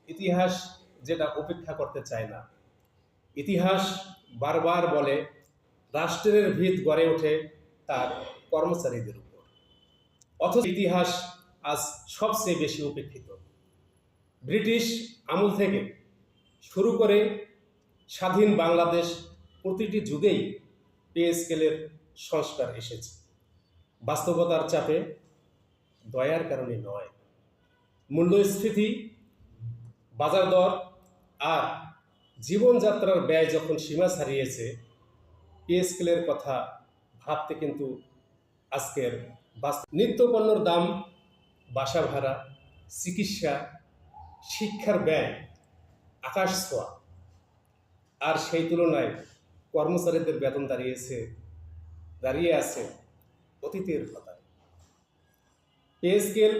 ইতিহাস যেটা উপেক্ষা করতে চায় না। ইতিহাস বারবার বলে রাষ্ট্রের ভিত গড়ে ওঠে তার কর্মচারীদের উপর, অথচ ইতিহাস আজ সবচেয়ে বেশি উপেক্ষিত। ব্রিটিশ আমল থেকে শুরু করে স্বাধীন বাংলাদেশ প্রতিটি যুগেই পে স্কেলের সংস্কার এসেছে, বাস্তবতার চাপে, দয়ার কারণে নয়। মূল্যস্ফীতি, বাজার দর আর জীবনযাত্রার ব্যয় যখন সীমা ছাড়িয়েছে, পে স্কেলের কথা ভাবতে কিন্তু আজকের নিত্যপণ্যের দাম, বাসা ভাড়া, চিকিৎসা, শিক্ষার ব্যয় আকাশ ছোঁয়া। আর সেই তুলনায় কর্মচারীদের বেতন দাঁড়িয়ে আছে অতীতের পাতায়। পে স্কেল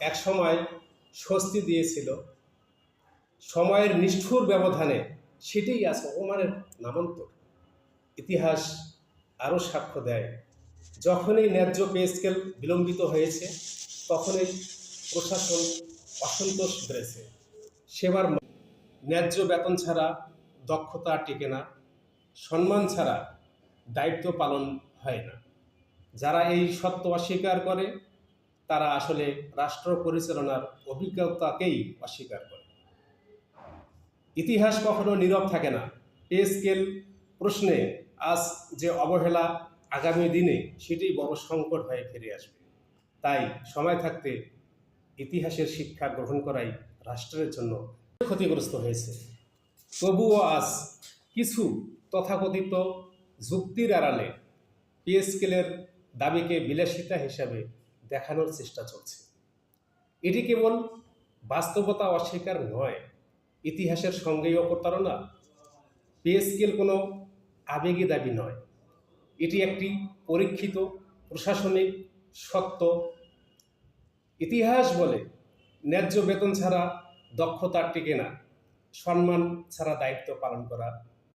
এক সময় স্বস্তি দিয়েছিল, সময়ের নিষ্ঠুর ব্যবধানে সেটাই আছে অপমানের নামান্তর। ইতিহাস আরও সাক্ষ্য দেয়, যখনই ন্যায্য পে স্কেল বিলম্বিত হয়েছে, তখনই প্রশাসন অসন্তোষ বেড়েছে। সেবার ন্যায্য বেতন ছাড়া দক্ষতা টিকে না, সম্মান ছাড়া দায়িত্ব পালন হয় না। যারা এই সত্য অস্বীকার করে তারা আসলে রাষ্ট্র পরিচালনার অভিজ্ঞতাকেই অস্বীকার করে। ইতিহাস কখনো নীরব থাকে না। পে স্কেল প্রশ্নে আজ যে অবহেলা, আগামী দিনে সেটি বড় সংকট হয়ে ফিরে আসবে। তাই সময় থাকতে ইতিহাসের শিক্ষা গ্রহণ করাই রাষ্ট্রের জন্য ক্ষতিগ্রস্ত হয়েছে। তবুও আজ কিছু তথাকথিত যুক্তির আড়ালে পে স্কেলের দাবিকে বিলাসিতা হিসাবে দেখানোর চেষ্টা চলছে। এটি কেবল বাস্তবতা অস্বীকার নয়, ইতিহাসের সঙ্গেও প্রতারণা। পে স্কেল কোনো আবেগী দাবি নয়, এটি একটি পরীক্ষিত প্রশাসনিক সত্য। ইতিহাস বলে ন্যায্য বেতন ছাড়া দক্ষতা টিকে না, সম্মান ছাড়া দায়িত্ব পালন করা